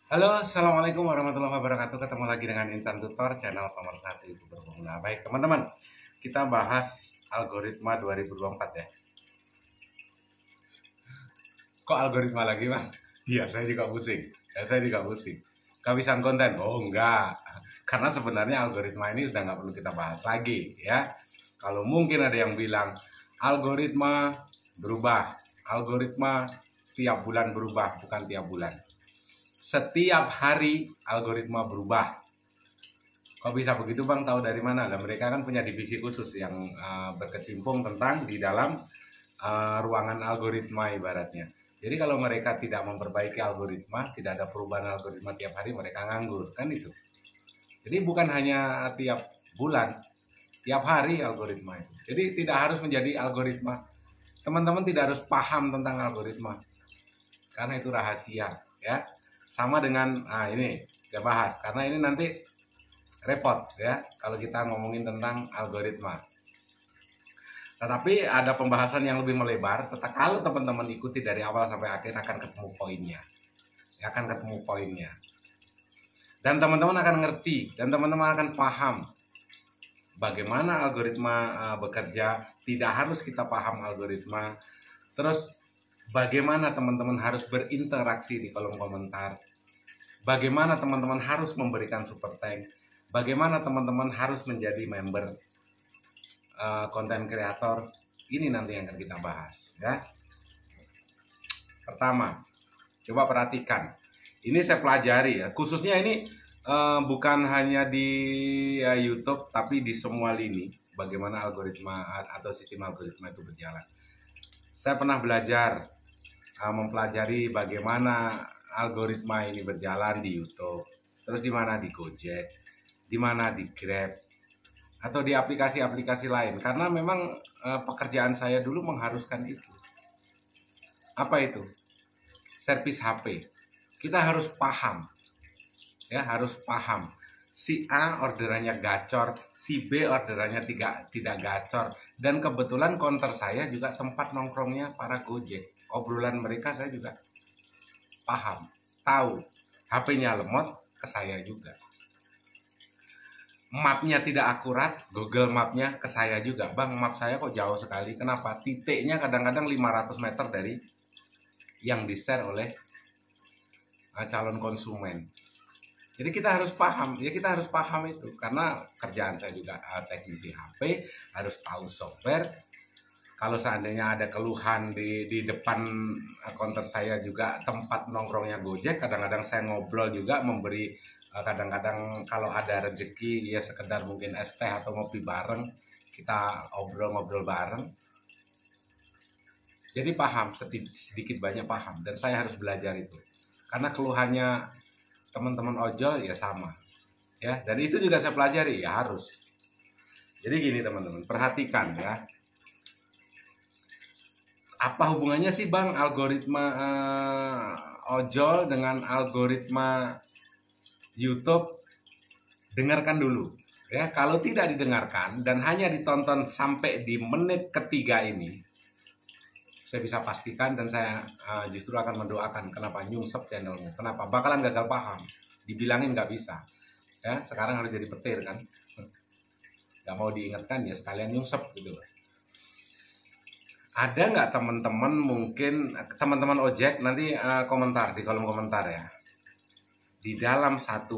Halo, Assalamualaikum warahmatullahi wabarakatuh. Ketemu lagi dengan Insan Tutor, channel nomor 1 YouTuber pemula. Baik, teman-teman, kita bahas algoritma 2024 ya. Kok algoritma lagi, Bang? Iya, saya juga pusing. Saya juga pusing. Kehabisan konten? Oh, enggak. Karena sebenarnya algoritma ini sudah nggak perlu kita bahas lagi, ya. Kalau mungkin ada yang bilang, algoritma berubah. Algoritma tiap bulan berubah, bukan tiap bulan. Setiap hari algoritma berubah. Kok bisa begitu, Bang? Tahu dari mana? Dan mereka kan punya divisi khusus yang berkecimpung tentang di dalam ruangan algoritma ibaratnya. Jadi kalau mereka tidak memperbaiki algoritma, tidak ada perubahan algoritma tiap hari, mereka nganggur, kan itu. Jadi bukan hanya tiap bulan, tiap hari algoritma itu. Jadi tidak harus menjadi algoritma. Teman-teman tidak harus paham tentang algoritma, karena itu rahasia, ya. Sama dengan ini saya bahas, karena ini nanti repot ya kalau kita ngomongin tentang algoritma. Tetapi ada pembahasan yang lebih melebar. Kalau teman-teman ikuti dari awal sampai akhir akan ketemu poinnya. Akan ketemu poinnya. Dan teman-teman akan ngerti dan teman-teman akan paham bagaimana algoritma bekerja. Tidak harus kita paham algoritma. Terus bagaimana teman-teman harus berinteraksi di kolom komentar. Bagaimana teman-teman harus memberikan super thank. Bagaimana teman-teman harus menjadi member konten kreator. Ini nanti yang akan kita bahas ya. Pertama, coba perhatikan. Ini saya pelajari ya. Khususnya ini bukan hanya di YouTube, tapi di semua lini. Bagaimana algoritma atau sistem algoritma itu berjalan. Saya pernah belajar mempelajari bagaimana algoritma ini berjalan di YouTube. Terus di mana di Gojek, di mana di Grab, atau di aplikasi-aplikasi lain. Karena memang pekerjaan saya dulu mengharuskan itu. Apa itu? Servis HP. Kita harus paham. Ya, harus paham. Si A orderannya gacor, si B orderannya tidak gacor. Dan kebetulan counter saya juga tempat nongkrongnya para Gojek. Obrolan mereka saya juga paham, tahu. HP-nya lemot, ke saya juga. Mapnya tidak akurat, Google Mapnya ke saya juga. Bang, map saya kok jauh sekali. Kenapa? Titiknya kadang-kadang 500 meter dari yang di-share oleh calon konsumen. Jadi kita harus paham, ya kita harus paham itu. Karena kerjaan saya juga teknisi HP, harus tahu software. Kalau seandainya ada keluhan di depan counter saya juga tempat nongkrongnya Gojek, kadang-kadang saya ngobrol juga, memberi kadang-kadang kalau ada rezeki ya sekedar mungkin es teh atau ngopi bareng, kita ngobrol-ngobrol bareng. Jadi paham, sedikit banyak paham, dan saya harus belajar itu. Karena keluhannya teman-teman ojol ya sama. Ya, dan itu juga saya pelajari, ya harus. Jadi gini teman-teman, perhatikan ya. Apa hubungannya sih Bang algoritma ojol dengan algoritma YouTube? Dengarkan dulu ya. Kalau tidak didengarkan dan hanya ditonton sampai di menit ketiga ini, saya bisa pastikan dan saya justru akan mendoakan kenapa nyungsep channelmu. Kenapa? Bakalan gagal paham. Dibilangin nggak bisa. Ya, sekarang harus jadi petir kan. Nggak mau diingatkan ya sekalian nyungsep gitu. Ada nggak teman-teman, mungkin teman-teman ojek nanti komentar di kolom komentar ya. Di dalam satu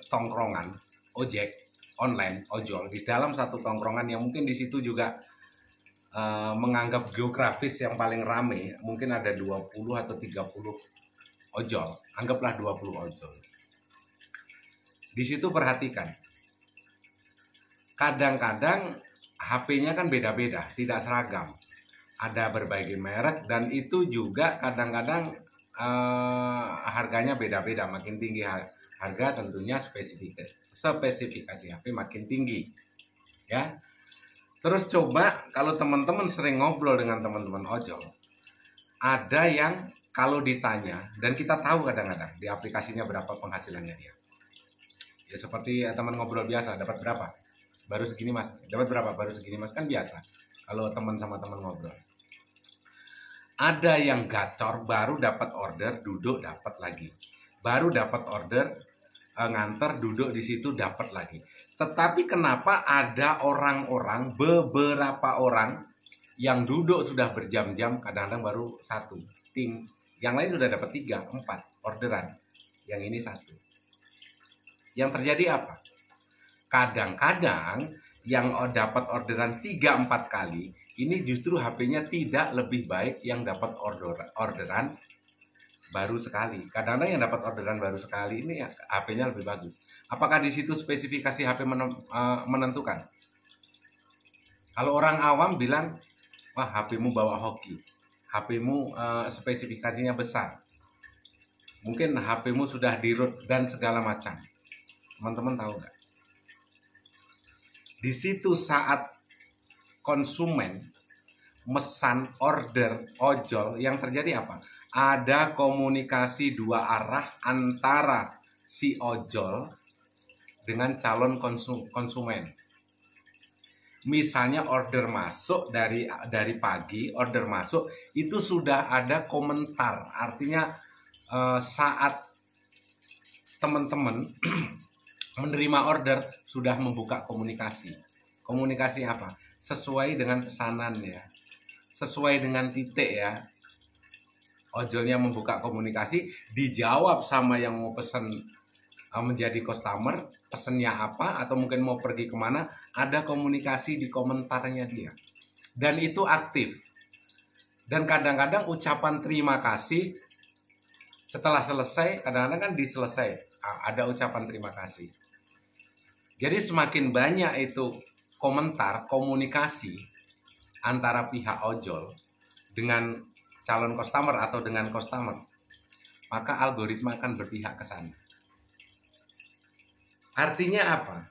tongkrongan ojek online, ojol, di dalam satu tongkrongan yang mungkin di situ juga menganggap geografis yang paling rame, mungkin ada 20 atau 30 ojol. Anggaplah 20 ojol. Di situ perhatikan. Kadang-kadang HP-nya kan beda-beda, tidak seragam. Ada berbagai merek dan itu juga kadang-kadang harganya beda-beda, makin tinggi harga tentunya spesifikasi HP makin tinggi ya. Terus coba kalau teman-teman sering ngobrol dengan teman-teman ojol, ada yang kalau ditanya, dan kita tahu kadang-kadang di aplikasinya berapa penghasilannya dia, ya seperti teman ngobrol biasa, dapat berapa, baru segini mas, dapat berapa, baru segini mas, kan biasa kalau teman sama teman ngobrol. Ada yang gacor, baru dapat order, duduk dapat lagi. baru dapat order, nganter, duduk di situ dapat lagi. Tetapi kenapa ada orang-orang, beberapa orang yang duduk sudah berjam-jam, kadang-kadang baru satu, ting, yang lain sudah dapat 3, 4 orderan, yang ini satu. Yang terjadi apa? Kadang-kadang yang dapat orderan 3-4 kali, ini justru HP-nya tidak lebih baik yang dapat orderan baru sekali. Kadang-kadang yang dapat orderan baru sekali ini HP-nya lebih bagus. Apakah di situ spesifikasi HP menentukan? Kalau orang awam bilang, wah HP-mu bawa hoki, HP-mu spesifikasinya besar, mungkin HP-mu sudah di-root dan segala macam. Teman-teman tahu nggak? Di situ saat konsumen mesan order ojol, yang terjadi apa? Ada komunikasi 2 arah antara si ojol dengan calon konsumen. Misalnya order masuk dari pagi, order masuk itu sudah ada komentar. Artinya saat teman-teman menerima order sudah membuka komunikasi. Komunikasi apa? Sesuai dengan pesanan ya. Sesuai dengan titik ya. Ojolnya membuka komunikasi, dijawab sama yang mau pesan menjadi customer, pesennya apa, atau mungkin mau pergi kemana, ada komunikasi di komentarnya dia. Dan itu aktif. Dan kadang-kadang ucapan terima kasih, setelah selesai, kadang-kadang kan diselesai, ada ucapan terima kasih. Jadi semakin banyak itu komentar, komunikasi antara pihak ojol dengan calon customer atau dengan customer, maka algoritma akan berpihak ke sana. Artinya apa?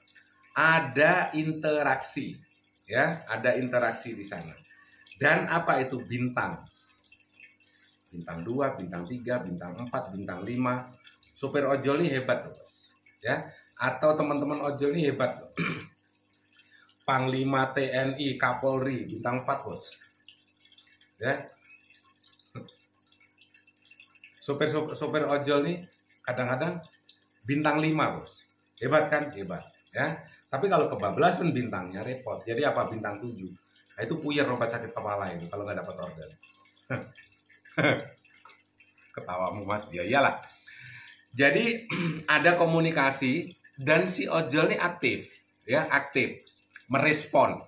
Ada interaksi, ya, ada interaksi di sana. Dan apa itu bintang? Bintang 2, bintang 3, bintang 4, bintang 5. Supir ojol ini hebat loh, ya. Atau teman-teman ojol ini hebat loh. Panglima TNI, Kapolri, bintang 4 bos. Ya. Supir ojol nih kadang-kadang bintang 5 bos. Hebat kan? Hebat ya. Tapi kalau kebablasan bintangnya repot. Jadi apa bintang 7? Nah, itu puyer obat sakit kepala itu kalau nggak dapat order. Ketawamu mas, ya iyalah. Jadi ada komunikasi dan si ojol ini aktif, ya aktif, merespon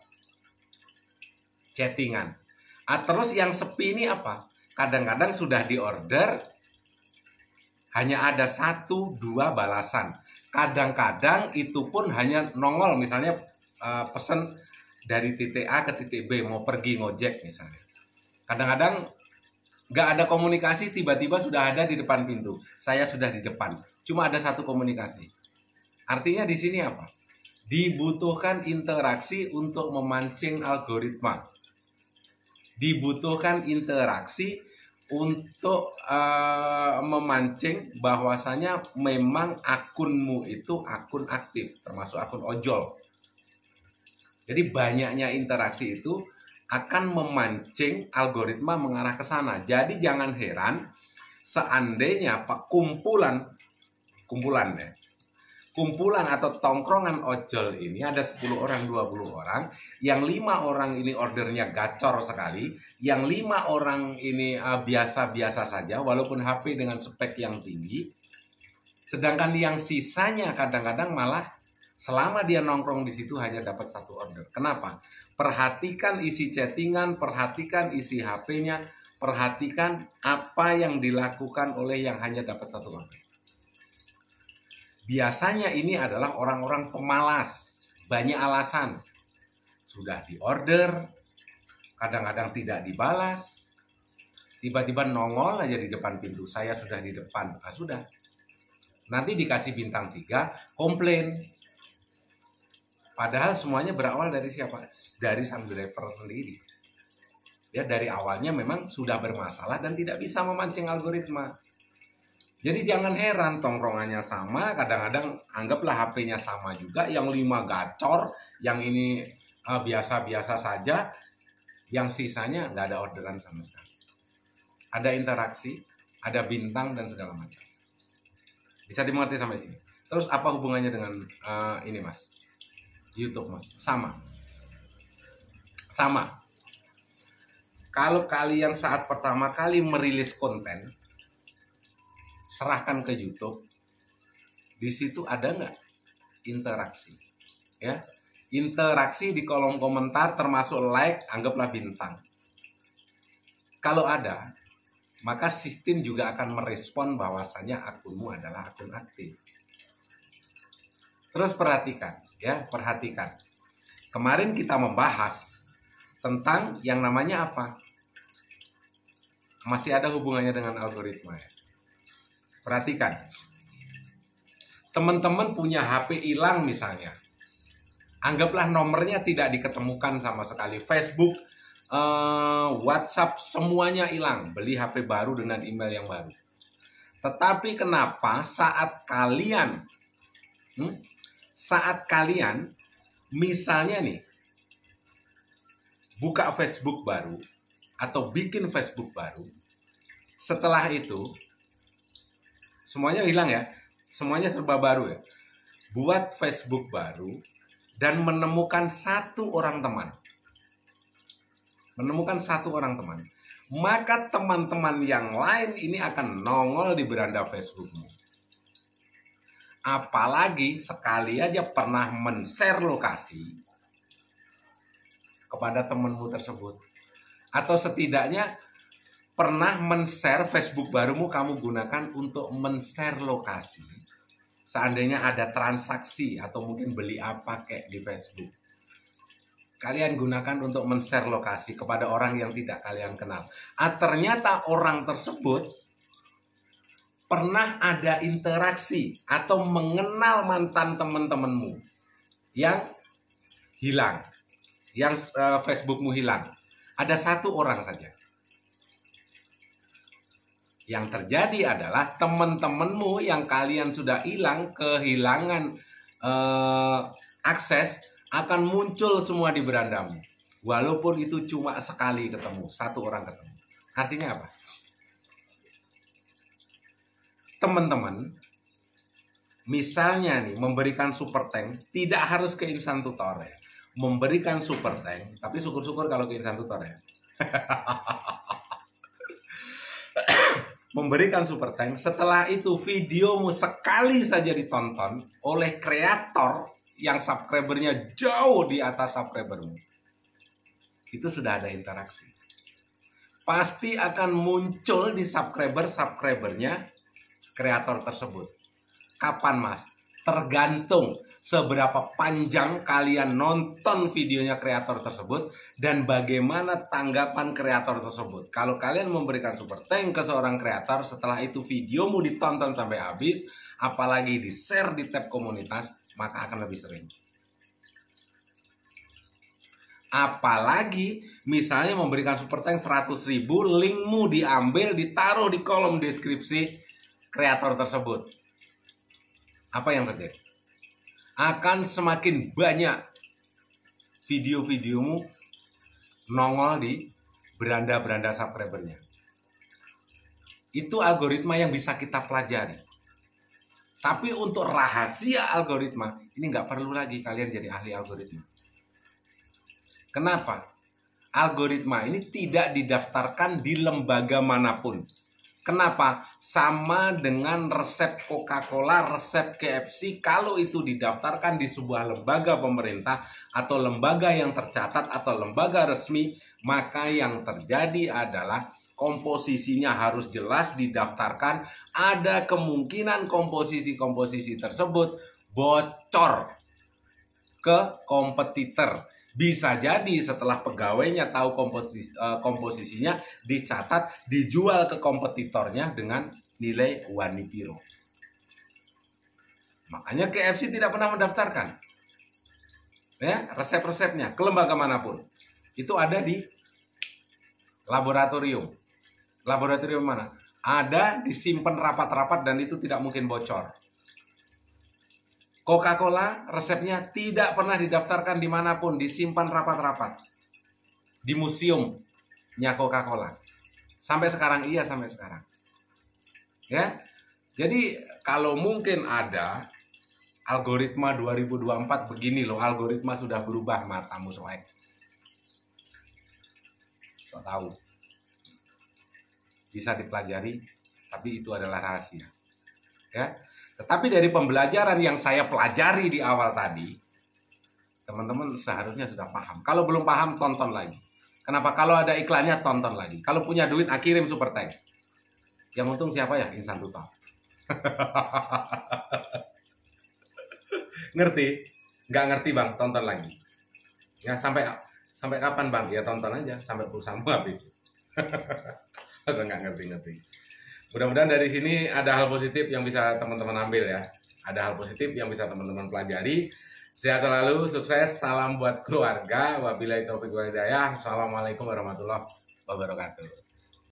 chattingan. Terus yang sepi ini apa? Kadang-kadang sudah diorder, hanya ada 1-2 balasan. Kadang-kadang itu pun hanya nongol, misalnya pesan dari titik A ke titik B, mau pergi ngojek misalnya. Kadang-kadang nggak ada komunikasi, tiba-tiba sudah ada di depan pintu. Saya sudah di depan. Cuma ada 1 komunikasi. Artinya di sini apa? Dibutuhkan interaksi untuk memancing algoritma. Dibutuhkan interaksi untuk memancing bahwasanya memang akunmu itu akun aktif, termasuk akun ojol. Jadi banyaknya interaksi itu akan memancing algoritma mengarah ke sana. Jadi jangan heran seandainya kumpulan atau tongkrongan ojol ini ada 10 orang, 20 orang, yang 5 orang ini ordernya gacor sekali, yang 5 orang ini biasa-biasa saja walaupun HP dengan spek yang tinggi, sedangkan yang sisanya kadang-kadang malah selama dia nongkrong di situ hanya dapat 1 order. Kenapa? Perhatikan isi chattingan, perhatikan isi HP-nya, perhatikan apa yang dilakukan oleh yang hanya dapat 1 order. Biasanya ini adalah orang-orang pemalas, banyak alasan. Sudah diorder, kadang-kadang tidak dibalas, tiba-tiba nongol aja di depan pintu, saya sudah di depan. Sudah. Nanti dikasih bintang 3, komplain. Padahal semuanya berawal dari siapa? Dari sang driver sendiri. Ya, dari awalnya memang sudah bermasalah dan tidak bisa memancing algoritma. Jadi jangan heran tongkrongannya sama, kadang-kadang anggaplah HP-nya sama juga, yang 5 gacor, yang ini biasa-biasa saja, yang sisanya nggak ada orderan sama sekali. Ada interaksi, ada bintang dan segala macam. Bisa dimengerti sampai sini. Terus apa hubungannya dengan ini Mas? YouTube Mas? Sama. Kalau kalian saat pertama kali merilis konten, serahkan ke YouTube. Di situ ada nggak interaksi? Ya, interaksi di kolom komentar termasuk like, anggaplah bintang. Kalau ada, maka sistem juga akan merespon bahwasanya akunmu adalah akun aktif. Terus perhatikan. Kemarin kita membahas tentang yang namanya apa? Masih ada hubungannya dengan algoritma ya. Perhatikan. Teman-teman punya HP hilang misalnya. Anggaplah nomornya tidak diketemukan sama sekali. Facebook, WhatsApp, semuanya hilang. Beli HP baru dengan email yang baru. Tetapi kenapa saat kalian misalnya nih buka Facebook baru atau bikin Facebook baru, setelah itu semuanya hilang ya, semuanya serba baru ya. Buat Facebook baru dan menemukan satu orang teman, maka teman-teman yang lain ini akan nongol di beranda Facebookmu. Apalagi sekali aja pernah men-share lokasi kepada temanmu tersebut, atau setidaknya pernah men-share Facebook barumu kamu gunakan untuk men-share lokasi. Seandainya ada transaksi atau mungkin beli apa kayak di Facebook, kalian gunakan untuk men-share lokasi kepada orang yang tidak kalian kenal. Ternyata orang tersebut pernah ada interaksi atau mengenal mantan teman-temanmu yang hilang, yang Facebookmu hilang. Ada satu orang saja. Yang terjadi adalah teman-temanmu yang kalian sudah hilang, kehilangan akses, akan muncul semua di berandamu. Walaupun itu cuma sekali ketemu, satu orang ketemu. Artinya apa? Teman-teman, misalnya nih memberikan super tank, tidak harus ke Instan Tutor ya. Memberikan super tank, tapi syukur-syukur kalau ke Instan Tutor ya. Memberikan super tank, setelah itu videomu sekali saja ditonton oleh kreator yang subscribernya jauh di atas subscribermu, itu sudah ada interaksi. Pasti akan muncul di subscribernya kreator tersebut. Kapan Mas? Tergantung seberapa panjang kalian nonton videonya kreator tersebut dan bagaimana tanggapan kreator tersebut. Kalau kalian memberikan super thank ke seorang kreator, setelah itu videomu ditonton sampai habis, apalagi di-share di tab komunitas, maka akan lebih sering. Apalagi misalnya memberikan super thank 100.000, linkmu diambil, ditaruh di kolom deskripsi kreator tersebut. Apa yang terjadi? Akan semakin banyak video-videomu nongol di beranda-beranda subscribernya. Itu algoritma yang bisa kita pelajari. Tapi untuk rahasia algoritma, ini nggak perlu lagi kalian jadi ahli algoritma. Kenapa? Algoritma ini tidak didaftarkan di lembaga manapun. Kenapa? Sama dengan resep Coca-Cola, resep KFC, kalau itu didaftarkan di sebuah lembaga pemerintah atau lembaga yang tercatat atau lembaga resmi, maka yang terjadi adalah komposisinya harus jelas didaftarkan. Ada kemungkinan komposisi-komposisi tersebut bocor ke kompetitor. Bisa jadi setelah pegawainya tahu komposisinya, dicatat, dijual ke kompetitornya dengan nilai wani piro. Makanya KFC tidak pernah mendaftarkan ya resep-resepnya ke lembaga manapun. Itu ada di laboratorium. Laboratorium mana? Ada, disimpan rapat-rapat dan itu tidak mungkin bocor. Coca-Cola resepnya tidak pernah didaftarkan dimanapun, disimpan rapat-rapat di museumnya Coca-Cola. Sampai sekarang, iya sampai sekarang. Ya, Jadi kalau mungkin ada algoritma 2024 begini loh, algoritma sudah berubah, matamu soek. So tahu. Bisa dipelajari, tapi itu adalah rahasia. Ya. Tetapi dari pembelajaran yang saya pelajari di awal tadi, teman-teman seharusnya sudah paham. Kalau belum paham, tonton lagi. Kenapa? Kalau ada iklannya, tonton lagi. Kalau punya duit, kirim super thanks. Yang untung siapa ya? Insan Total. Ngerti? Nggak ngerti bang, tonton lagi. Ya sampai kapan bang? Ya tonton aja sampai pulsamu habis. Masa nggak ngerti-ngerti. Mudah-mudahan dari sini ada hal positif yang bisa teman-teman ambil ya. Ada hal positif yang bisa teman-teman pelajari. Sehat selalu, sukses, salam buat keluarga. Wabillahi taufiq wal hidayah. Assalamualaikum warahmatullahi wabarakatuh.